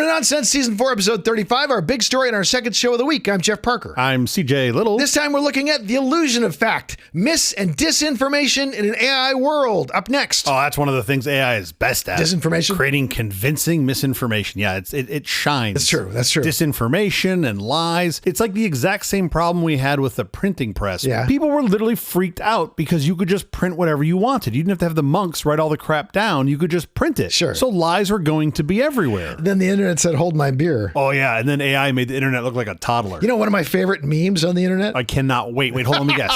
Welcome to Nonsense, Season 4, Episode 35, our big story and our second show of the week. I'm Jeff Parker. I'm CJ Little. This time we're looking at the illusion of fact, mis- and disinformation in an AI world. Up next. Oh, that's one of the things AI is best at. Disinformation? Creating convincing misinformation. Yeah, it shines. That's true. That's true. Disinformation and lies. It's like the exact same problem we had with the printing press. Yeah. People were literally freaked out because you could just print whatever you wanted. You didn't have to have the monks write all the crap down. You could just print it. Sure. So lies were going to be everywhere. Then the internet said, hold my beer. Oh, yeah. And then AI made the internet look like a toddler. You know one of my favorite memes on the internet? I cannot wait. Wait, hold on, let me guess.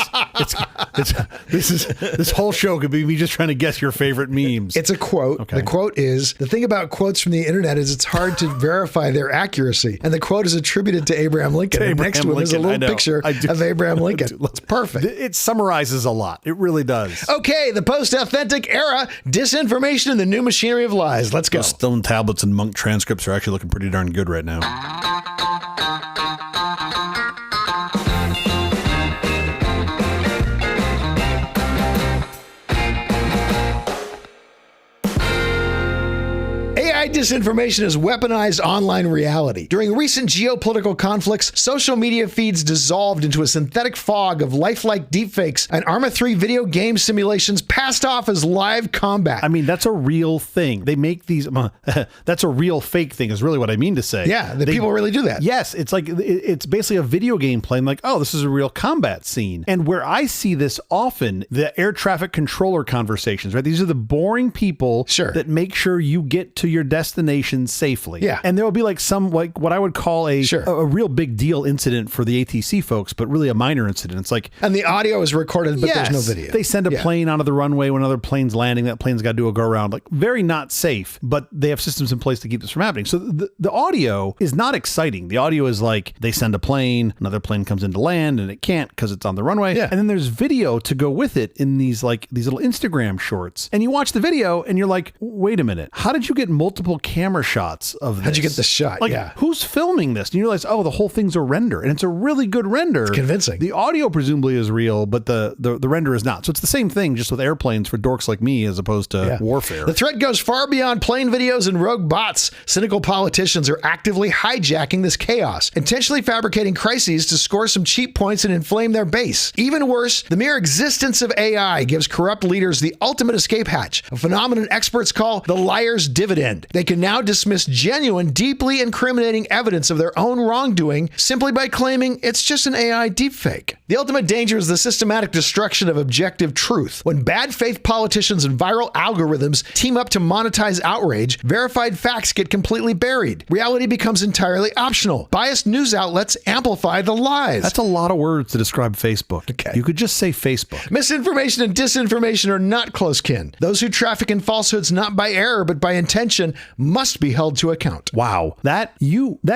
This whole show could be me just trying to guess your favorite memes. It's a quote. Okay. The quote is, the thing about quotes from the internet is it's hard to verify their accuracy. And the quote is attributed to Abraham Lincoln. And next to him is a little picture of Abraham Lincoln. It's perfect. It summarizes a lot. It really does. Okay, the post-authentic era, disinformation and the new machinery of lies. Let's go. Those stone tablets and monk transcripts are actually looking pretty darn good right now. AI disinformation has weaponized online reality. During recent geopolitical conflicts, social media feeds dissolved into a synthetic fog of lifelike deepfakes, and Arma 3 video game simulations passed off as live combat. I mean, that's a real thing. They make these... that's a real fake thing is really what I mean to say. Yeah, people really do that. Yes, it's like it's basically a video game playing like, oh, this is a real combat scene. And where I see this often, the air traffic controller conversations, right? These are the boring people that make sure you get to your destination safely. Yeah. And there will be like some, like what I would call a real big deal incident for the ATC folks, but really a minor incident. It's like... And the audio is recorded, but there's no video. They send a plane onto the runway when another plane's landing. That plane's got to do a go around. Like very not safe, but they have systems in place to keep this from happening. So the audio is not exciting. The audio is like they send a plane, another plane comes into land and it can't because it's on the runway. Yeah. And then there's video to go with it in these little Instagram shorts. And you watch the video and you're like, wait a minute. How did you get multiple camera shots of this? How'd you get the shot? Like, who's filming this? And you realize, oh, the whole thing's a render, and it's a really good render. It's convincing. The audio presumably is real, but the render is not. So it's the same thing, just with airplanes for dorks like me, as opposed to warfare. The threat goes far beyond plane videos and rogue bots. Cynical politicians are actively hijacking this chaos, intentionally fabricating crises to score some cheap points and inflame their base. Even worse, the mere existence of AI gives corrupt leaders the ultimate escape hatch, a phenomenon experts call the liar's dividend. They can now dismiss genuine, deeply incriminating evidence of their own wrongdoing simply by claiming it's just an AI deepfake. The ultimate danger is the systematic destruction of objective truth. When bad faith politicians and viral algorithms team up to monetize outrage, verified facts get completely buried. Reality becomes entirely optional. Biased news outlets amplify the lies. That's a lot of words to describe Facebook. Okay. You could just say Facebook. Misinformation and disinformation are not close kin. Those who traffic in falsehoods not by error but by intention must be held to account. Wow. That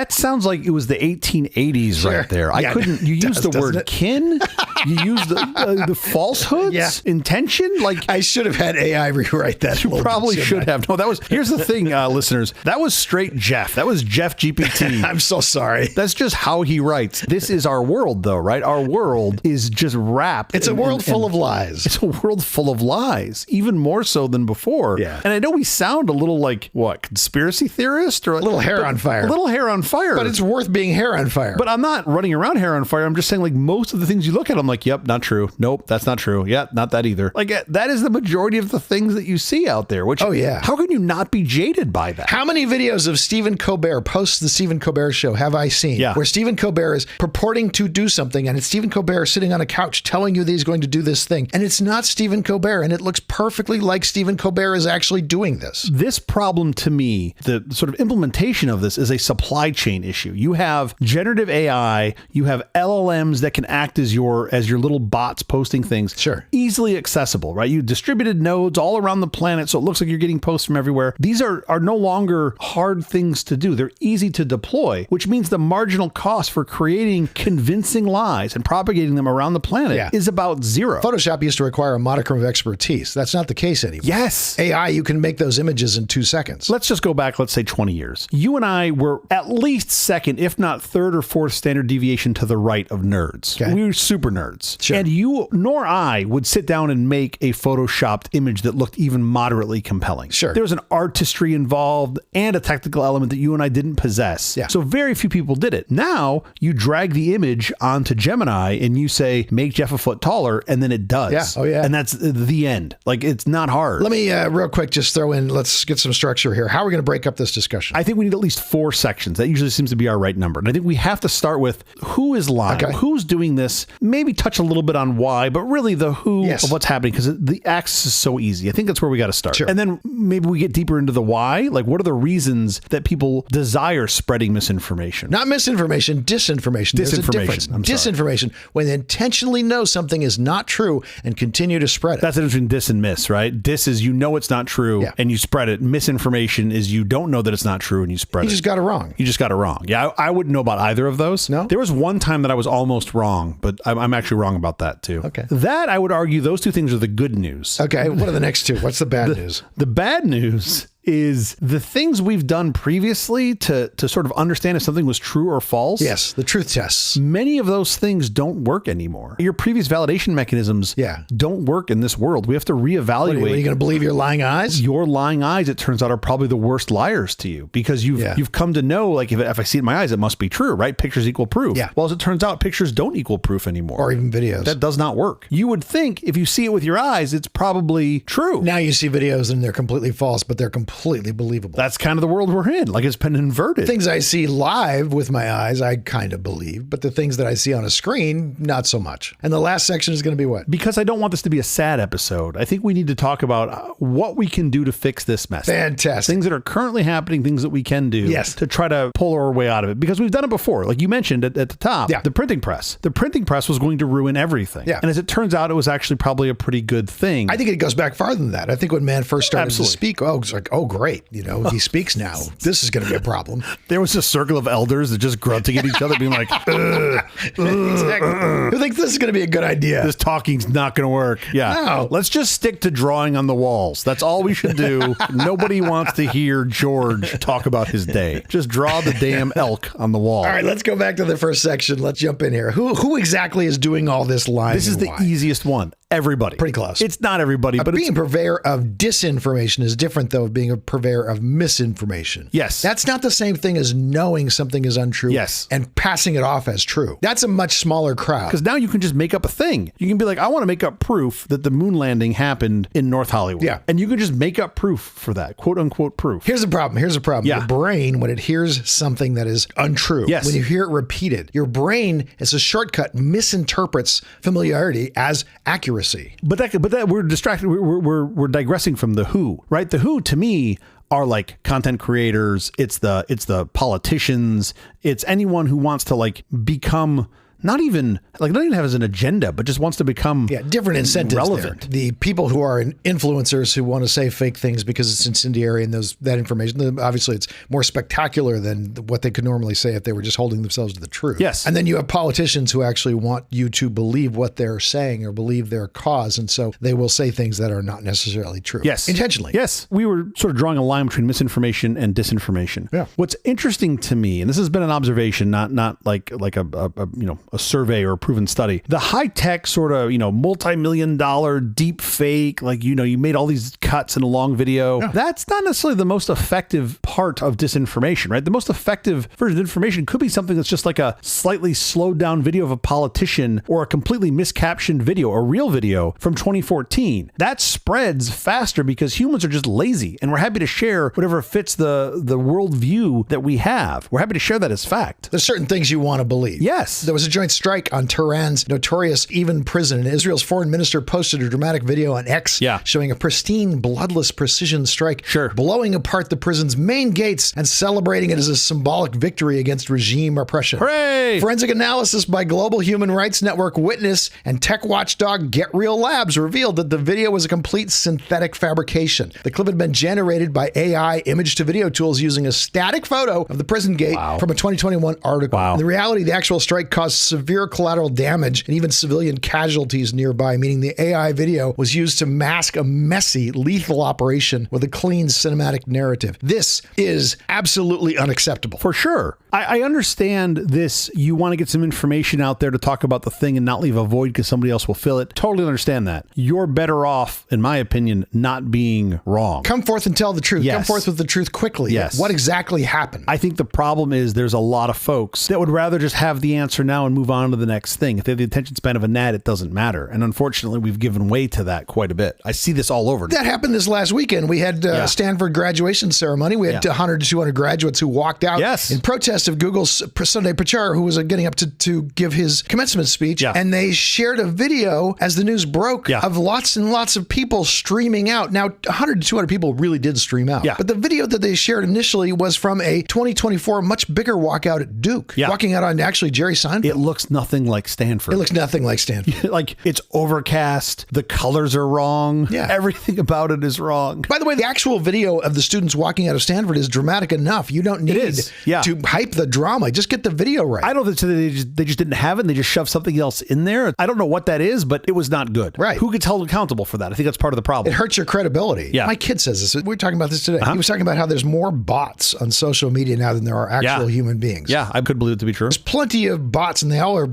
sounds like it was the 1880s right there. I couldn't, you used the word kin? You used the falsehoods? Intention? Like, I should have had AI rewrite that. You probably should have. No, here's the thing, listeners. That was straight Jeff. That was Jeff GPT. I'm so sorry. That's just how he writes. This is our world, though, right? Our world is just wrapped. It's a world full of lies. It's a world full of lies, even more so than before. Yeah. And I know we sound a little like, what, conspiracy theorist? Or a little hair on fire. A little hair on fire. But it's worth being hair on fire. But I'm not running around hair on fire. I'm just saying, like, most of the things you look at, I'm like, yep, not true. Nope, that's not true. Yeah, not that either. Like, that is the majority of the things that you see out there, which, how can you not be jaded by that? How many videos of Stephen Colbert post the Stephen Colbert Show have I seen where Stephen Colbert is purporting to do something and it's Stephen Colbert sitting on a couch telling you that he's going to do this thing, and it's not Stephen Colbert, and it looks perfectly like Stephen Colbert is actually doing this. This problem, to me, the sort of implementation of this is a supply chain issue. You have generative AI, you have LLMs that can act as your little bots posting things. Sure. Easily accessible, right? You distributed nodes all around the planet, so it looks like you're getting posts from everywhere. These are no longer hard things to do. They're easy to deploy, which means the marginal cost for creating convincing lies and propagating them around the planet is about zero. Photoshop used to require a modicum of expertise. That's not the case anymore. Yes. AI, you can make those images in 2 seconds. Let's just go back, let's say 20 years. You and I were at least second, if not third or fourth standard deviation to the right of nerds. Okay. We were super nerds. standards. Sure. And you nor I would sit down and make a photoshopped image that looked even moderately compelling. Sure. There was an artistry involved and a technical element that you and I didn't possess. Yeah. So very few people did it. Now you drag the image onto Gemini and you say, make Jeff a foot taller, and then it does. Yeah. Oh, yeah. And that's the end. Like, it's not hard. Let me real quick just throw in, let's get some structure here. How are we going to break up this discussion? I think we need at least 4 sections. That usually seems to be our right number. And I think we have to start with who is lying, who's doing this, maybe touch a little bit on why, but really the who of what's happening, because the axis is so easy. I think that's where we got to start. Sure. And then maybe we get deeper into the why. Like, what are the reasons that people desire spreading misinformation? Not misinformation, disinformation. There's a difference. Disinformation, when they intentionally know something is not true and continue to spread it. That's the difference between dis and miss, right? Dis is you know it's not true and you spread it. Misinformation is you don't know that it's not true and you spread it. You just got it wrong. You just got it wrong. Yeah, I wouldn't know about either of those. No? There was one time that I was almost wrong, but I'm actually wrong about that too. Okay. That, I would argue, those two things are the good news. Okay, what are the next two? What's the bad news? The bad news is the things we've done previously to sort of understand if something was true or false. Yes, the truth tests. Many of those things don't work anymore. Your previous validation mechanisms don't work in this world. We have to reevaluate. Are you going to believe your lying eyes? Your lying eyes, it turns out, are probably the worst liars to you, because you've come to know, like, if I see it in my eyes, it must be true, right? Pictures equal proof. Yeah. Well, as it turns out, pictures don't equal proof anymore. Or even videos. That does not work. You would think if you see it with your eyes, it's probably true. Now you see videos and they're completely false, but they're completely believable. That's kind of the world we're in. Like, it's been inverted. Things I see live with my eyes, I kind of believe, but the things that I see on a screen, not so much. And the last section is going to be what? Because I don't want this to be a sad episode, I think we need to talk about what we can do to fix this mess. Fantastic. Things that are currently happening, things that we can do to try to pull our way out of it. Because we've done it before. Like you mentioned at the top, the printing press. The printing press was going to ruin everything. Yeah. And as it turns out, it was actually probably a pretty good thing. I think it goes back farther than that. I think when man first started to speak, it's like, oh, great. You know, he speaks now. This is going to be a problem. There was a circle of elders that just grunting at each other, being like, exactly. I think this is going to be a good idea. This talking's not going to work. Yeah. No. Let's just stick to drawing on the walls. That's all we should do. Nobody wants to hear George talk about his day. Just draw the damn elk on the wall. All right, let's go back to the first section. Let's jump in here. Who exactly is doing all this lying? This is the easiest one. Everybody. Pretty close. It's not everybody, but being a purveyor of disinformation is different, though, of being a purveyor of misinformation. Yes. That's not the same thing as knowing something is untrue and passing it off as true. That's a much smaller crowd. Because now you can just make up a thing. You can be like, I want to make up proof that the moon landing happened in North Hollywood. Yeah. And you can just make up proof for that, quote unquote proof. Here's the problem. Your brain, when it hears something that is untrue, when you hear it repeated, your brain, as a shortcut, misinterprets familiarity as accuracy. But that we're distracted. We're digressing from the who, right? The who, to me, are like content creators. It's the politicians. It's anyone who wants to like become not even have as an agenda, but just wants to become different incentives relevant. There. The people who are influencers who want to say fake things because it's incendiary and that information, obviously it's more spectacular than what they could normally say if they were just holding themselves to the truth. Yes. And then you have politicians who actually want you to believe what they're saying or believe their cause. And so they will say things that are not necessarily true. Yes. Intentionally. Yes. We were sort of drawing a line between misinformation and disinformation. Yeah. What's interesting to me, and this has been an observation, not like a survey or a proven study. The high-tech sort of, multi-million-dollar deep fake, you made all these cuts in a long video. Yeah. That's not necessarily the most effective part of disinformation, right? The most effective version of information could be something that's just like a slightly slowed down video of a politician or a completely miscaptioned video, a real video from 2014. That spreads faster because humans are just lazy and we're happy to share whatever fits the worldview that we have. We're happy to share that as fact. There's certain things you want to believe. Yes. There was a joint strike on Tehran's notorious Evin prison, and Israel's foreign minister posted a dramatic video on X showing a pristine, bloodless precision strike blowing apart the prison's main gates and celebrating it as a symbolic victory against regime oppression. Hooray! Forensic analysis by global human rights network Witness and tech watchdog Get Real Labs revealed that the video was a complete synthetic fabrication. The clip had been generated by AI image-to-video tools using a static photo of the prison gate from a 2021 article. In the reality, the actual strike caused severe collateral damage and even civilian casualties nearby, meaning the AI video was used to mask a messy, lethal operation with a clean cinematic narrative. This is absolutely unacceptable. For sure. I understand this. You want to get some information out there to talk about the thing and not leave a void because somebody else will fill it. Totally understand that. You're better off, in my opinion, not being wrong. Come forth and tell the truth. Yes. Come forth with the truth quickly. Yes. What exactly happened? I think the problem is there's a lot of folks that would rather just have the answer now and move on to the next thing. If they have the attention span of a gnat, it doesn't matter. And unfortunately, we've given way to that quite a bit. I see this all over. That happened this last weekend. We had Stanford graduation ceremony. We had 100 to 200 graduates who walked out in protest of Google's Sunday Pichai, who was getting up to give his commencement speech. Yeah. And they shared a video as the news broke of lots and lots of people streaming out. Now, 100 to 200 people really did stream out. Yeah. But the video that they shared initially was from a 2024 much bigger walkout at Duke. Yeah. Walking out on actually Jerry Seinfeld. It looks nothing like Stanford. It looks nothing like Stanford. Like, it's overcast. The colors are wrong. Yeah. Everything about it is wrong. By the way, the actual video of the students walking out of Stanford is dramatic enough. You don't need to hype the drama. Just get the video right. I don't think they just didn't have it and they just shoved something else in there. I don't know what that is, but it was not good. Right. Who gets held accountable for that? I think that's part of the problem. It hurts your credibility. Yeah. My kid says this. We were talking about this today. He was talking about how there's more bots on social media now than there are actual human beings. Yeah, I could believe it to be true. There's plenty of bots and they all are,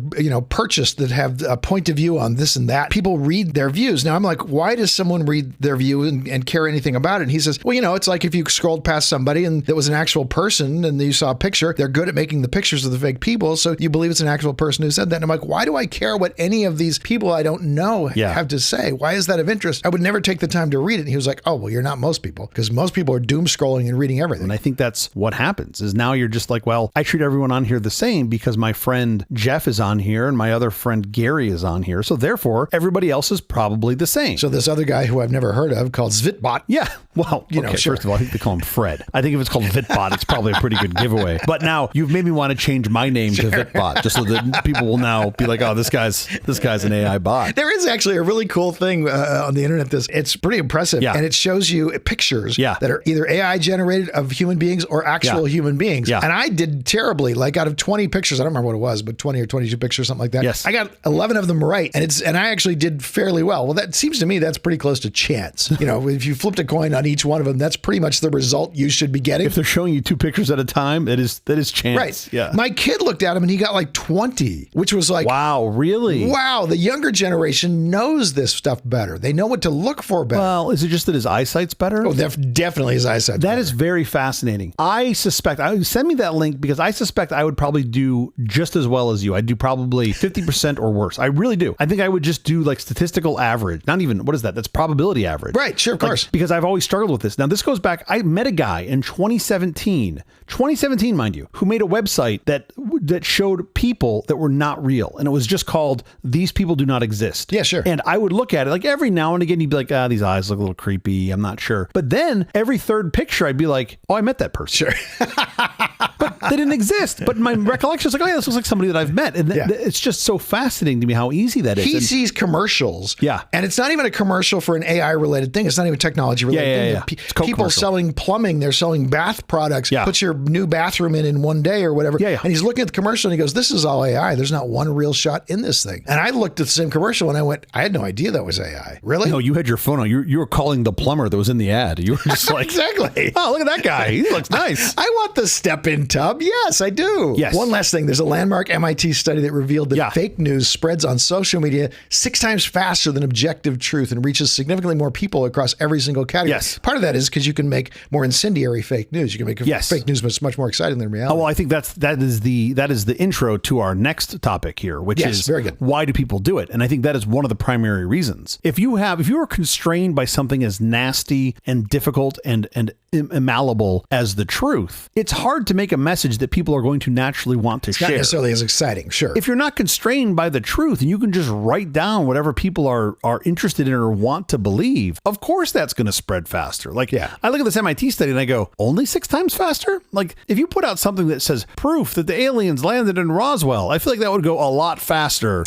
purchased that have a point of view on this and that. People read their views. Now I'm like, why does someone read their view and care anything about it? And he says, well, it's like if you scrolled past somebody and there was an actual person and you saw a picture, they're good at making the pictures of the fake people. So you believe it's an actual person who said that. And I'm like, why do I care what any of these people I don't know have to say? Why is that of interest? I would never take the time to read it. And he was like, oh, well, you're not most people, because most people are doom scrolling and reading everything. And I think that's what happens is now you're just like, well, I treat everyone on here the same because my friend Jeff is on here and my other friend Gary is on here. So therefore, everybody else is probably the same. So this other guy who I've never heard of called Zvitbot. Yeah. Well, first of all, I think they call him Fred. I think if it's called Vitbot, it's probably a pretty good giveaway. But now you've made me want to change my name to Vitbot just so that people will now be like, oh, this guy's an AI bot. There is actually a really cool thing on the internet. It's pretty impressive. Yeah. And it shows you pictures that are either AI generated of human beings or actual human beings. Yeah. And I did terribly. Like out of 20 pictures, I don't remember what it was, but 20 or 22 pictures, something like that. Yes. I got 11 of them right. And I actually did fairly well. Well, that seems to me that's pretty close to chance. If you flipped a coin on each one of them, that's pretty much the result you should be getting. If they're showing you 2 pictures at a time, that is chance. Right. Yeah. My kid looked at him and he got like 20, which was like, wow, really? Wow. The younger generation knows this stuff better. They know what to look for better. Well, is it just that his eyesight's better? Oh, definitely his eyesight's better. That is very fascinating. I suspect, send me that link because I suspect I would probably do just as well as you. I'd do probably 50% or worse. I really do. I think I would just do like statistical average. Not even, what is that? That's probability average. Right. Sure. Of course. Because I've always struggled with this. Now, this goes back, I met a guy in 2017, mind you, who made a website that showed people that were not real. And it was just called These People Do Not Exist. Yeah, sure. And I would look at it like every now and again, he'd be like, these eyes look a little creepy. I'm not sure. But then every third picture, I'd be like, oh, I met that person. Sure. But they didn't exist. But my recollection is like, oh, yeah, this looks like somebody that I've met. And it's just so fascinating to me how easy that is. He sees commercials. Yeah. And it's not even a commercial for an AI related thing. It's not even technology related thing. People selling plumbing. They're selling bath products. Yeah. Put your new bathroom in one day or whatever. Yeah. And he's looking at the commercial and he goes, this is all AI. There's not one real shot in this thing. And I looked at the same commercial and I went, I had no idea that was AI. Really? No, you had your phone on. You were calling the plumber that was in the ad. You were just like, exactly. Oh, look at that guy. He looks nice. I want the step-in tub. Yes, I do. Yes. One last thing. There's a landmark MIT study that revealed that fake news spreads on social media 6 times faster than objective truth and reaches significantly more people across every single category. Yes. Part of that is because you can make more incendiary fake news. You can make fake news much more exciting than reality. Oh, well, I think that is the intro to our next topic here, which is very good. Why do people do it? And I think that is one of the primary reasons. If you are constrained by something as nasty and difficult and immalleable as the truth, it's hard to make a message that people are going to naturally want to share. Not necessarily as exciting, sure. If you're not constrained by the truth and you can just write down whatever people are interested in or want to believe, of course that's going to spread faster. Like, I look at this MIT study and I go, only 6 times faster? Like, if you put out something that says proof that the aliens landed in Roswell, I feel like that would go a lot faster,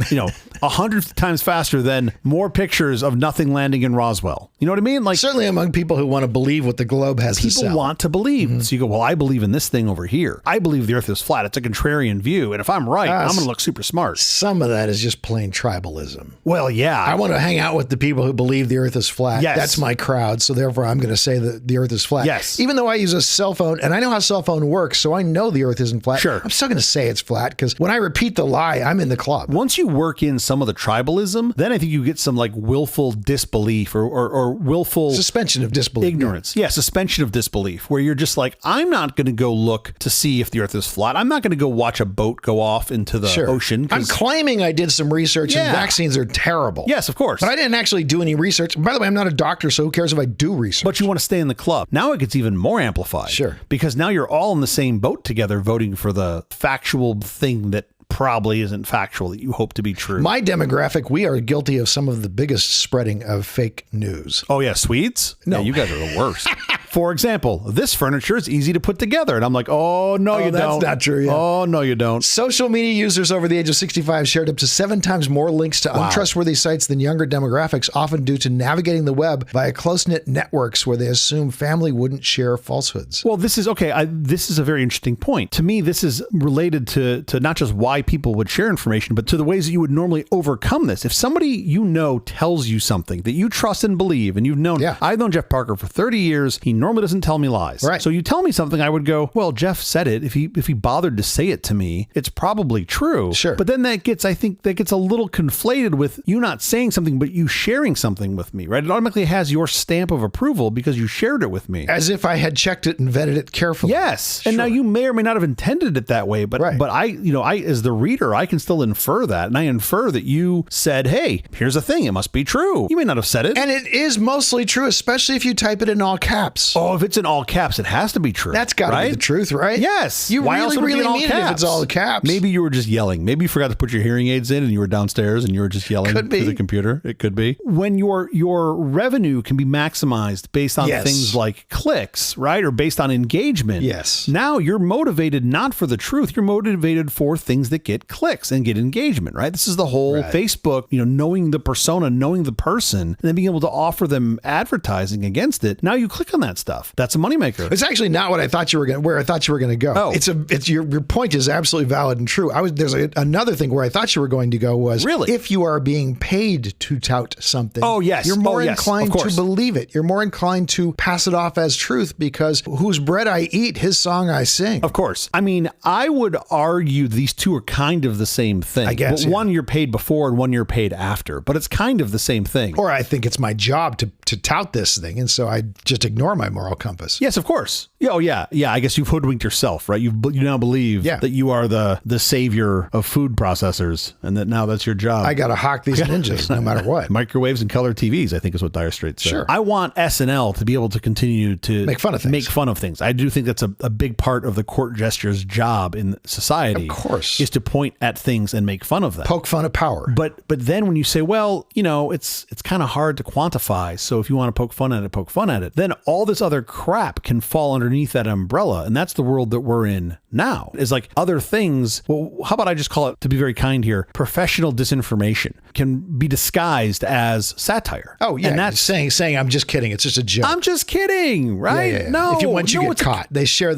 100 times faster than more pictures of nothing landing in Roswell. You know what I mean? Like, certainly among people who want to believe what the globe has to sell. People want to believe. Mm-hmm. So you go, well, I believe in this thing over here. I believe the earth is flat. It's a contrarian view. And if I'm right, I'm going to look super smart. Some of that is just plain tribalism. Well, yeah. I want to hang out with the people who believe the earth is flat. Yes. That's my crowd. So therefore, I'm going to say that the earth is flat. Yes. Even though I use a cell phone and I know how a cell phone works, so I know the earth isn't flat. Sure. I'm still going to say it's flat because when I repeat the lie, I'm in the club. Once you work in some of the tribalism, then I think you get some like willful disbelief or willful suspension of disbelief. Ignorance. Yeah, suspension of disbelief, where you're just like, I'm not going to go look to see if the earth is flat. I'm not going to go watch a boat go off into the ocean. I'm claiming I did some research and vaccines are terrible. Yes, of course. But I didn't actually do any research. By the way, I'm not a doctor, so who cares if I do research? But you want to stay in the club. Now it gets even more amplified. Sure. Because now you're all in the same boat together voting for the factual thing that probably isn't factual that you hope to be true. My demographic, we are guilty of some of the biggest spreading of fake news. Oh, yeah. Swedes? No. Yeah, you guys are the worst. For example, this furniture is easy to put together. And I'm like, oh, no, you don't. That's not true. Yeah. Oh, no, you don't. Social media users over the age of 65 shared up to 7 times more links to untrustworthy sites than younger demographics, often due to navigating the web via close-knit networks where they assume family wouldn't share falsehoods. Well, this is okay. This is a very interesting point. To me, this is related to not just why people would share information, but to the ways that you would normally overcome this. If somebody you know tells you something that you trust and believe, and you've known, I've known Jeff Parker for 30 years. He normally doesn't tell me lies. Right. So you tell me something, I would go, well, Jeff said it. If he bothered to say it to me, it's probably true. Sure. But then I think that gets a little conflated with you not saying something, but you sharing something with me, right? It automatically has your stamp of approval because you shared it with me. As if I had checked it and vetted it carefully. Yes. And now you may or may not have intended it that way, but I as the reader, I can still infer that. And I infer that you said, hey, here's a thing. It must be true. You may not have said it. And it is mostly true, especially if you type it in all caps. Oh, if it's in all caps, it has to be true. That's got to be the truth, right? Yes. You Why really, else would it be really in all mean caps? it if it's all caps. Maybe you were just yelling. Maybe you forgot to put your hearing aids in and you were downstairs and you were just yelling to the computer. It could be. When your revenue can be maximized based on things like clicks, right? Or based on engagement. Yes. Now you're motivated not for the truth. You're motivated for things that get clicks and get engagement, right? This is the whole Facebook, knowing the persona, knowing the person, and then being able to offer them advertising against it. Now you click on that stuff. That's a moneymaker. It's actually not what I thought you were going. Where I thought you were going to go. Oh, it's your point is absolutely valid and true. There's another thing where I thought you were going to go was if you are being paid to tout something. Oh yes, you're more inclined to believe it. You're more inclined to pass it off as truth because whose bread I eat, his song I sing. Of course. I mean, I would argue these two are kind of the same thing. I guess. But one you're paid before and one you're paid after, but it's kind of the same thing. Or I think it's my job to tout this thing, and so I just ignore my moral compass. Yes, of course. Oh yeah. I guess you've hoodwinked yourself, right? You now believe that you are the savior of food processors, and that now that's your job. I got to hawk these ninjas no matter what. Microwaves and color TVs, I think is what Dire Straits said. Sure. I want SNL to be able to continue to make fun of things. I do think that's a big part of the court gesture's job in society. Of course. Is to point at things and make fun of them. Poke fun of power. But then when you say, well, it's kind of hard to quantify. So if you want to poke fun at it, then all this other crap can fall underneath that umbrella. And that's the world that we're in now. Is like other things. Well, how about I just call it, to be very kind here, professional disinformation can be disguised as satire. Oh yeah. And that's saying I'm just kidding. It's just a joke. I'm just kidding, right? Yeah. No. Once you get caught, they share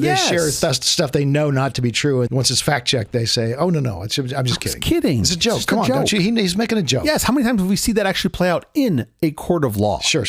stuff they know not to be true. And once it's fact checked, they say, oh no, I'm just kidding. It's a joke. Come on, don't you? He's making a joke. Yes. How many times have we seen that actually play out in a court of law? Sure.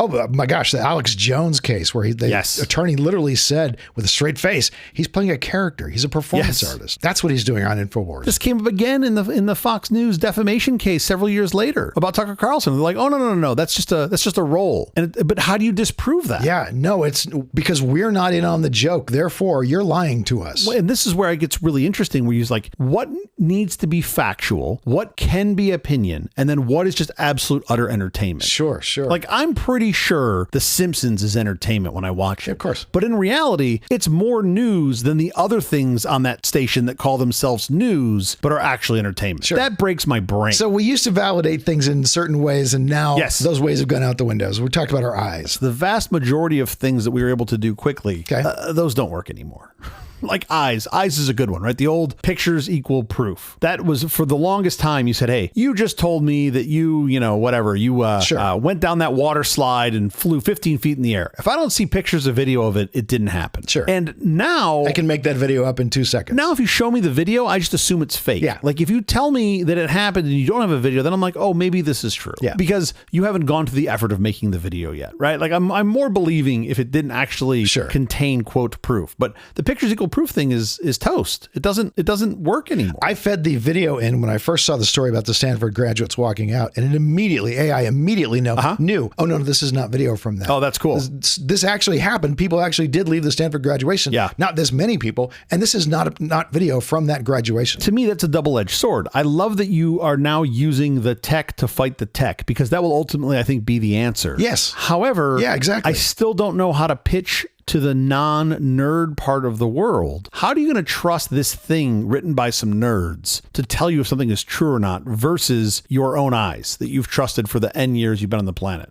Oh my gosh, the Alex Jones case where the attorney literally said with a straight face, he's playing a character. He's a performance artist. That's what he's doing on InfoWars. This came up again in the Fox News defamation case several years later about Tucker Carlson. They're like, oh no, that's just a role. But how do you disprove that? Yeah, no, it's because we're not in on the joke. Therefore, you're lying to us. Well, and this is where it gets really interesting. Where you're like, what needs to be factual? What can be opinion? And then what is just absolute utter entertainment? Sure. Like I'm pretty sure The Simpsons is entertainment when I watch it. Of course. But in reality, it's more news than the other things on that station that call themselves news, but are actually entertainment. Sure. That breaks my brain. So we used to validate things in certain ways, and now those ways have gone out the windows. We talked about our eyes. The vast majority of things that we were able to do quickly, those don't work anymore. like eyes is a good one, right? The old pictures equal proof. That was for the longest time. You said, hey, you just told me that you went down that water slide and flew 15 feet in the air. If I don't see pictures or video of it, it didn't happen. Sure. And now I can make that video up in 2 seconds. Now, if you show me the video, I just assume it's fake. Yeah. Like if you tell me that it happened and you don't have a video, then I'm like, oh, maybe this is true. Yeah. Because you haven't gone to the effort of making the video yet, right? Like I'm more believing if it didn't actually contain quote proof. But the pictures equal proof thing is toast. It doesn't work anymore. I fed the video in when I first saw the story about the Stanford graduates walking out, and AI immediately knew, oh no, this is not video from that. Oh, that's cool. This actually happened. People actually did leave the Stanford graduation. Yeah. Not this many people, and this is not video from that graduation. To me, that's a double-edged sword. I love that you are now using the tech to fight the tech, because that will ultimately, I think, be the answer. Yes. However, yeah, exactly. I still don't know how to pitch to the non-nerd part of the world. How are you going to trust this thing written by some nerds to tell you if something is true or not versus your own eyes that you've trusted for the N years you've been on the planet?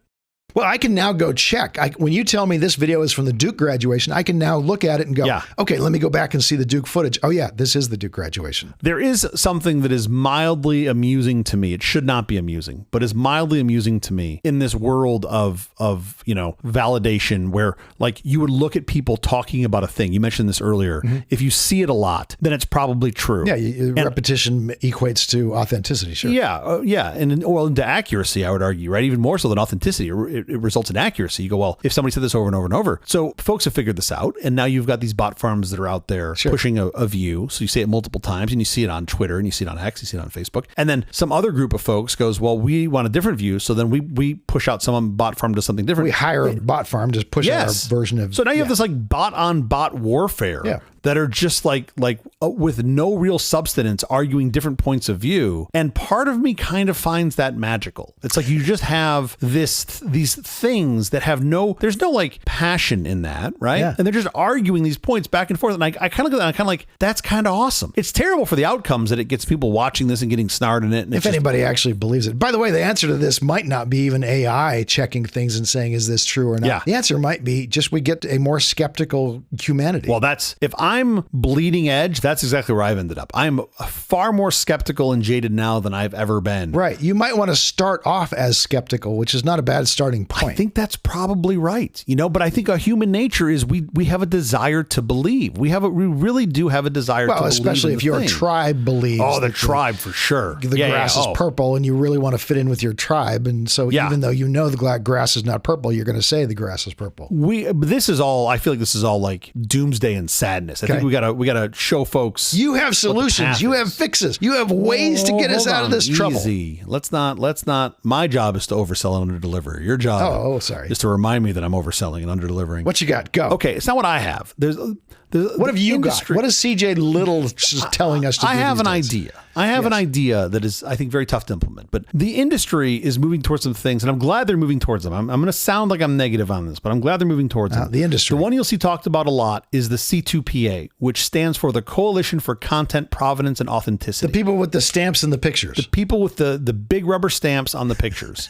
Well, I can now go check. When you tell me this video is from the Duke graduation, I can now look at it and go, okay, let me go back and see the Duke footage. Oh yeah, this is the Duke graduation. There is something that is mildly amusing to me. It should not be amusing, but is mildly amusing to me in this world of validation where like you would look at people talking about a thing. You mentioned this earlier. Mm-hmm. If you see it a lot, then it's probably true. Yeah, repetition equates to authenticity, sure. Yeah. And into accuracy, I would argue, right? Even more so than authenticity. It results in accuracy. You go, well, if somebody said this over and over and over. So folks have figured this out. And now you've got these bot farms that are out there pushing a view. So you say it multiple times and you see it on Twitter and you see it on X, you see it on Facebook. And then some other group of folks goes, well, we want a different view. So then we push out some bot farm to something different. We hire a bot farm to push out our version of. So now you have this like bot on bot warfare. Yeah. That are just like with no real substance arguing different points of view. And part of me kind of finds that magical. It's like you just have these things that have there's no like passion in that, right? Yeah. And they're just arguing these points back and forth. And I kind of look at that and I'm kind of like, that's kind of awesome. It's terrible for the outcomes that it gets people watching this and getting snarred in it. And if anybody actually believes it. By the way, the answer to this might not be even AI checking things and saying, is this true or not? Yeah. The answer might be just we get a more skeptical humanity. Well, if I'm bleeding edge, that's exactly where I've ended up. I'm far more skeptical and jaded now than I've ever been. Right. You might want to start off as skeptical, which is not a bad starting point. I think that's probably right. But I think our human nature is we have a desire to believe. We really do have a desire to believe. Well, especially if your tribe believes. Oh, the tribe for sure. The grass is purple and you really want to fit in with your tribe. And so even though you know the grass is not purple, you're going to say the grass is purple. I feel like this is all like doomsday and sadness. I think we gotta show folks. You have solutions. You have fixes. You have ways to get us out of this trouble. Easy. Let's not. My job is to oversell and underdeliver. Your job. Sorry. Is to remind me that I'm overselling and underdelivering. What you got? Go. Okay, it's not what I have. What have you got? What is CJ Little telling us to do? I have an idea. I have an idea that is, I think, very tough to implement. But the industry is moving towards some things, and I'm glad they're moving towards them. I'm going to sound like I'm negative on this, but I'm glad they're moving towards them. The industry. The one you'll see talked about a lot is the C2PA, which stands for the Coalition for Content Provenance and Authenticity. The people with the stamps and the pictures. The people with the big rubber stamps on the pictures.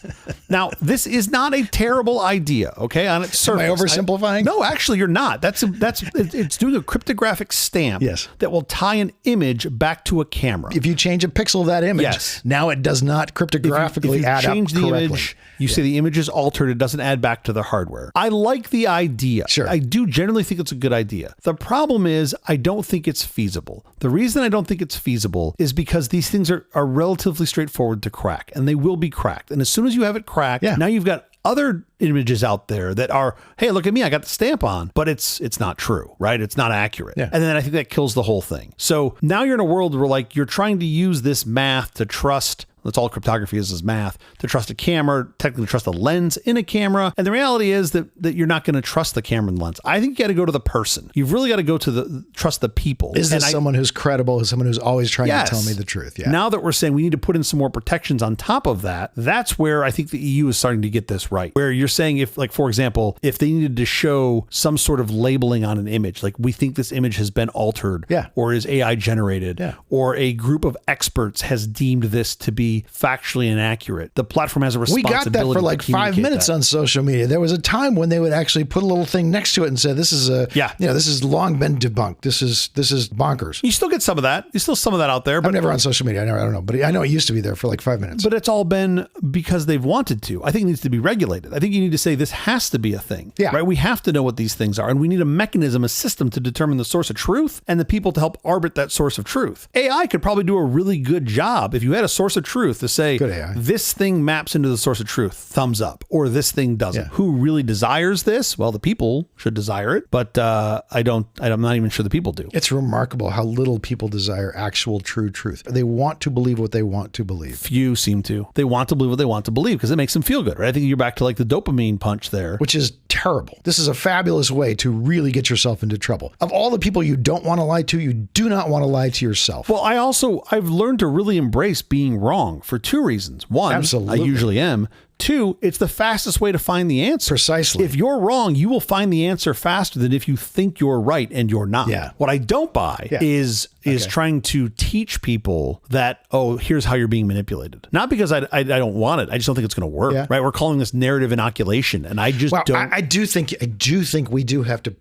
Now, this is not a terrible idea, okay, on its surface. Am I oversimplifying? No, actually, you're not. It's doing a cryptographic stamp that will tie an image back to a camera. If you change a pixel of that image, now it does not cryptographically add up correctly. If you change the image, you say the image is altered, it doesn't add back to the hardware. I like the idea. Sure. I do generally think it's a good idea. The problem is I don't think it's feasible. The reason I don't think it's feasible is because these things are relatively straightforward to crack, and they will be cracked. And as soon as you have it cracked, now you've got other images out there that are, hey, look at me, I got the stamp on, but it's not true, right? It's not accurate. Yeah. And then I think that kills the whole thing. So now you're in a world where like you're trying to use this math to trust. That's all cryptography is math, to trust a camera, technically trust a lens in a camera. And the reality is that you're not going to trust the camera and lens. I think you got to go to the person. You've really got to go to trust the people. Is this someone who's credible? Is someone who's always trying to tell me the truth? Yeah. Now that we're saying we need to put in some more protections on top of that, that's where I think the EU is starting to get this right. Where you're saying if, like, for example, if they needed to show some sort of labeling on an image, like we think this image has been altered or is AI generated or a group of experts has deemed this to be be factually inaccurate. The platform has a We responsibility. got that for like 5 minutes that. on social media. There was a time when they would actually put a little thing next to it and say, this is this has long been debunked. This is bonkers. You still get some of that. You still some of that out there. But I'm never on social media. I don't know. But I know it used to be there for like 5 minutes. But it's all been because they've wanted to. I think it needs to be regulated. I think you need to say this has to be a thing. Yeah. Right? We have to know what these things are. And we need a mechanism, a system to determine the source of truth and the people to help arbit that source of truth. AI could probably do a really good job if you had a source of truth to say, this thing maps into the source of truth, thumbs up, or this thing doesn't. Yeah. Who really desires this? Well, the people should desire it, but I'm not even sure the people do. It's remarkable how little people desire actual true truth. They want to believe what they want to believe. Few seem to. They want to believe what they want to believe because it makes them feel good, right? I think you're back to like the dopamine punch there. Which is terrible. This is a fabulous way to really get yourself into trouble. Of all the people you don't want to lie to, you do not want to lie to yourself. Well, I've learned to really embrace being wrong for two reasons. One, Absolutely. I usually am. Two, it's the fastest way to find the answer. Precisely. If you're wrong, you will find the answer faster than if you think you're right and you're not. Yeah. What I don't buy is trying to teach people that, oh, here's how you're being manipulated. Not because I don't want it. I just don't think it's going to work. Yeah. Right? We're calling this narrative inoculation, and I just don't. I do think we do have to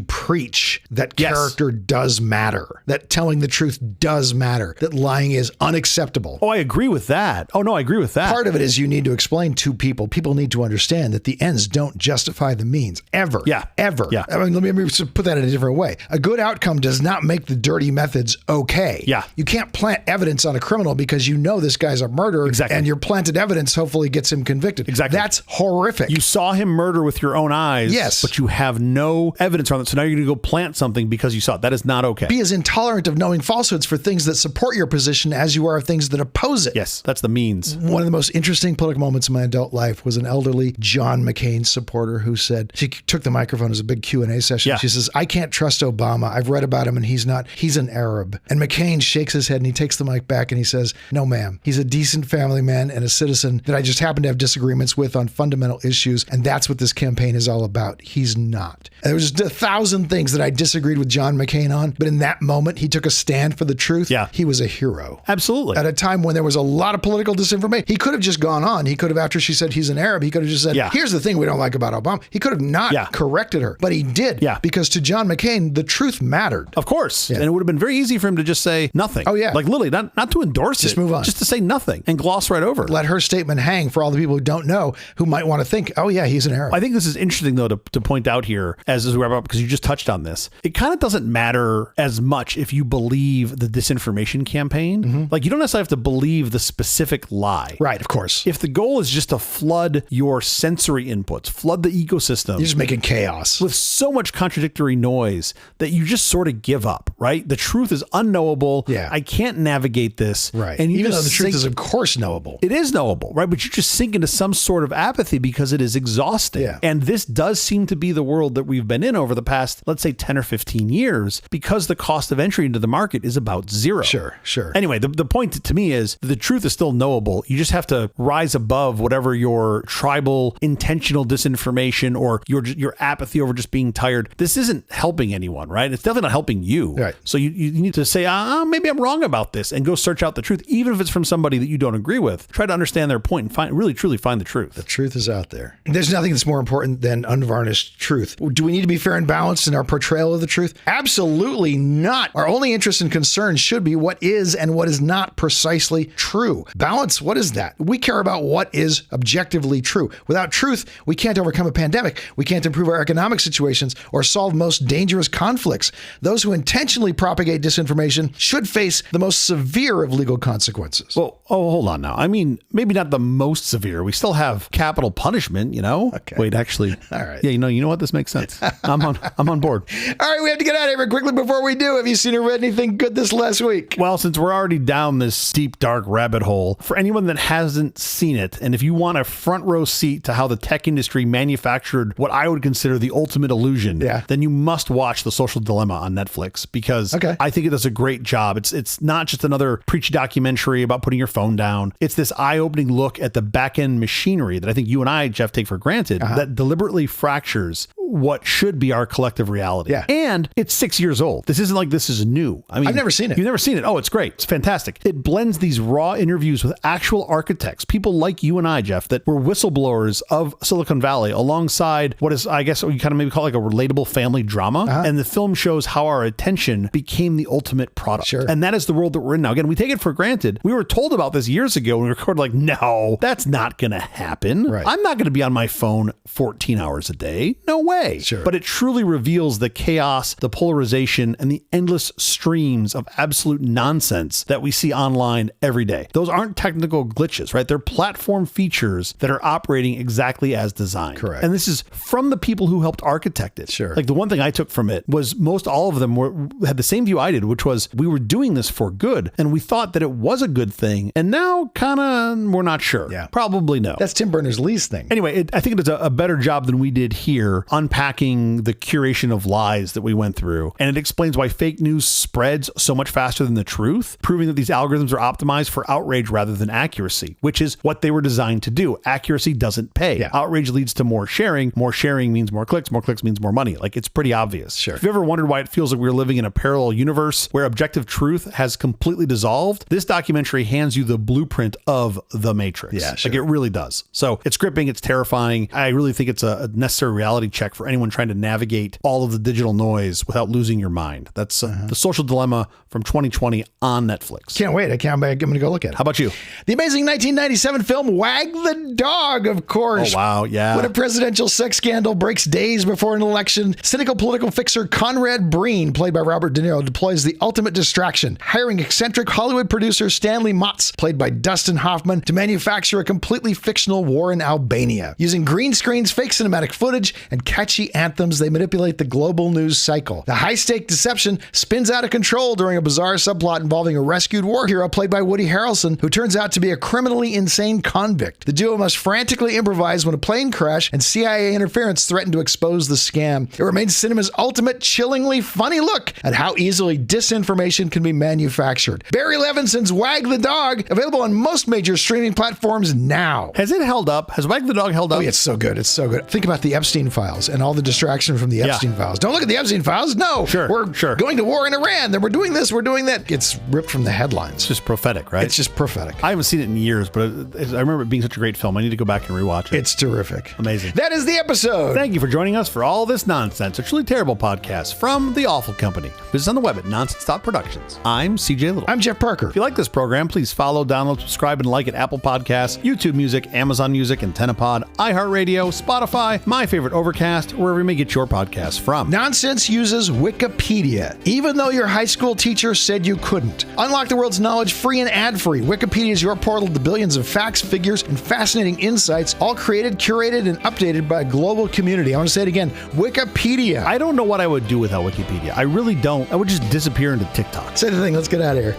preach that character does matter, that telling the truth does matter, that lying is unacceptable. Oh, I agree with that. Oh, no, I agree with that. Part of it is you need to explain to people. People need to understand that the ends don't justify the means, ever. Yeah. Ever. Yeah. I mean, let me put that in a different way. A good outcome does not make the dirty methods okay. Yeah. You can't plant evidence on a criminal because you know this guy's a murderer. Exactly. And your planted evidence hopefully gets him convicted. Exactly. That's horrific. You saw him murder with your own eyes. Yes. But you have no evidence on it. So now you're going to go plant something because you saw it. That is not okay. Be as intolerant of knowing falsehoods for things that support your position as you are of things that oppose it. Yes, that's the means. One of the most interesting political moments in my adult life was an elderly John McCain supporter who said, she took the microphone as a big Q&A session. Yeah. She says, I can't trust Obama. I've read about him and he's an Arab. And McCain shakes his head and he takes the mic back and he says, no, ma'am. He's a decent family man and a citizen that I just happen to have disagreements with on fundamental issues. And that's what this campaign is all about. He's not. And there was just 1,000 things that I disagreed with John McCain on, but in that moment, he took a stand for the truth. Yeah. He was a hero. Absolutely. At a time when there was a lot of political disinformation, he could have just gone on. He could have, after she said he's an Arab, he could have just said, here's the thing we don't like about Obama. He could have not corrected her, but he did. Yeah. Because to John McCain, the truth mattered. Of course. Yeah. And it would have been very easy for him to just say nothing. Oh, yeah. Like literally, not to endorse just it. Move on. Just to say nothing and gloss right over. Let her statement hang for all the people who don't know, who might want to think, oh, yeah, he's an Arab. I think this is interesting, though, to point out here as we wrap up, because you just touched on this. It kind of doesn't matter as much if you believe the disinformation campaign. Mm-hmm. Like, you don't necessarily have to believe the specific lie. Right, of course. If the goal is just to flood your sensory inputs, flood the ecosystem. You're just making chaos. With so much contradictory noise that you just sort of give up, right? The truth is unknowable. Yeah. I can't navigate this. Right. And even though the truth is, of course, knowable. It is knowable, right? But you just sink into some sort of apathy because it is exhausting. Yeah. And this does seem to be the world that we've been in over the past, let's say, 10 or 15 years, because the cost of entry into the market is about zero. Sure. Anyway, the point to me is the truth is still knowable. You just have to rise above whatever your tribal intentional disinformation or your apathy over just being tired. This isn't helping anyone, right? It's definitely not helping you. Right. So you need to say, maybe I'm wrong about this, and go search out the truth, even if it's from somebody that you don't agree with. Try to understand their point and really truly find the truth. The truth is out there. There's nothing that's more important than unvarnished truth. Do we need to be fair and balanced in our portrayal of the truth? Absolutely not. Our only interest and concern should be what is and what is not precisely true. Balance, what is that? We care about what is objectively true. Without truth, we can't overcome a pandemic. We can't improve our economic situations or solve most dangerous conflicts. Those who intentionally propagate disinformation should face the most severe of legal consequences. Well, hold on now. I mean, maybe not the most severe. We still have capital punishment, you know? Okay. Wait, actually. All right. Yeah, you know what? This makes sense. I'm on board. All right, we have to get out of here quickly. Before we do, have you seen or read anything good this last week? Well, since we're already down this deep, dark rabbit hole, for anyone that hasn't seen it, and if you want a front row seat to how the tech industry manufactured what I would consider the ultimate illusion, then you must watch The Social Dilemma on Netflix, because I think it does a great job. It's not just another preachy documentary about putting your phone down. It's this eye-opening look at the back-end machinery that I think you and I, Jeff, take for granted, that deliberately fractures what should be our collective reality. Yeah. And it's 6 years old. This isn't like this is new. I mean, I've never seen it. You've never seen it. Oh, it's great. It's fantastic. It blends these raw interviews with actual architects, people like you and I, Jeff, that were whistleblowers of Silicon Valley alongside what is, I guess, what you kind of maybe call like a relatable family drama. And the film shows how our attention became the ultimate product. Sure. And that is the world that we're in now. Again, we take it for granted. We were told about this years ago when we recorded like, no, that's not going to happen. Right. I'm not going to be on my phone 14 hours a day. No way. Sure. But it truly reveals the chaos, the polarization, and the endless streams of absolute nonsense that we see online every day. Those aren't technical glitches, right? They're platform features that are operating exactly as designed. Correct. And this is from the people who helped architect it. Sure. Like the one thing I took from it was most all of them had the same view I did, which was we were doing this for good and we thought that it was a good thing. And now kind of we're not sure. Yeah. Probably no. That's Tim Berners-Lee's thing. Anyway, I think it does a better job than we did here unpacking the curation of lies that we went through. And it explains why fake news spreads so much faster than the truth, proving that these algorithms are optimized for outrage rather than accuracy, which is what they were designed to do. Accuracy doesn't pay. Yeah. Outrage leads to more sharing. More sharing means more clicks means more money. Like it's pretty obvious. Sure. If you ever wondered why it feels like we're living in a parallel universe where objective truth has completely dissolved, this documentary hands you the blueprint of the Matrix. Yeah, sure. Like it really does. So it's gripping, it's terrifying. I really think it's a necessary reality check for anyone trying to navigate all of the digital noise without losing your mind. That's The Social Dilemma from 2020 on Netflix. Can't wait. I'm going to go look at it. How about you? The amazing 1997 film Wag the Dog, of course. Oh, wow. Yeah. When a presidential sex scandal breaks days before an election, cynical political fixer Conrad Breen, played by Robert De Niro, deploys the ultimate distraction, hiring eccentric Hollywood producer Stanley Motz, played by Dustin Hoffman, to manufacture a completely fictional war in Albania. Using green screens, fake cinematic footage, and catchy anthems, they manipulate the global news cycle. The high-stake deception spins out of control during a bizarre subplot involving a rescued war hero played by Woody Harrelson, who turns out to be a criminally insane convict. The duo must frantically improvise when a plane crash and CIA interference threaten to expose the scam. It remains cinema's ultimate, chillingly funny look at how easily disinformation can be manufactured. Barry Levinson's Wag the Dog, available on most major streaming platforms now. Has it held up? Has Wag the Dog held up? Oh, it's so good. It's so good. Think about the Epstein files and all the distraction from the Epstein files. Don't look at the Epstein files. No, we're going to war in Iran. Then we're doing this, we're doing that. It's ripped from the headlines. It's just prophetic, right? It's just prophetic. I haven't seen it in years, but I remember it being such a great film. I need to go back and rewatch it. It's terrific. Amazing. That is the episode. Thank you for joining us for All This Nonsense, a truly terrible podcast from The Awful Company. Visit us on the web at nonsense.productions. I'm CJ Little. I'm Jeff Parker. If you like this program, please follow, download, subscribe, and like at Apple Podcasts, YouTube Music, Amazon Music, AntennaPod, iHeartRadio, Spotify, my favorite Overcast, wherever you may get your podcasts from. Nonsense uses Wikipedia, even though your high school teacher said you couldn't. Unlock the world's knowledge free and ad-free. Wikipedia is your portal to billions of facts, figures, and fascinating insights, all created, curated, and updated by a global community. I want to say it again, Wikipedia. I don't know what I would do without Wikipedia. I really don't. I would just disappear into TikTok. Say the thing. Let's get out of here.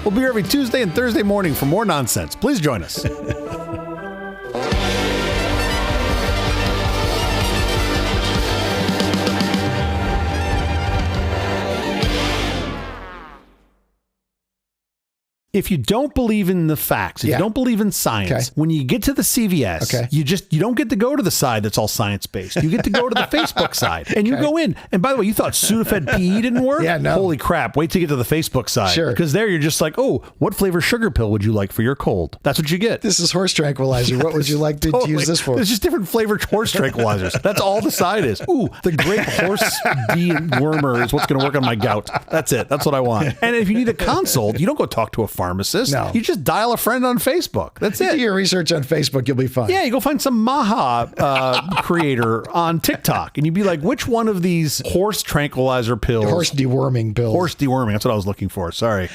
We'll be here every Tuesday and Thursday morning for more nonsense. Please join us. If you don't believe in the facts, if you don't believe in science, when you get to the CVS, you don't get to go to the side that's all science-based. You get to go to the Facebook side. And you go in. And by the way, you thought Sudafed PE didn't work? Yeah, no. Holy crap. Wait till you get to the Facebook side. Sure. Because there you're just like, oh, what flavor sugar pill would you like for your cold? That's what you get. This is horse tranquilizer. What would you like to use this for? There's just different flavored horse tranquilizers. That's all the side is. Ooh, the great horse dewormer is what's going to work on my gout. That's it. That's what I want. And if you need a consult, you don't go talk to a pharmacist. No. You just dial a friend on Facebook. That's it. Do your research on Facebook. You'll be fine. Yeah, you go find some Maha creator on TikTok, and you'd be like, which one of these horse tranquilizer pills? Horse deworming pills. Horse deworming. That's what I was looking for. Sorry.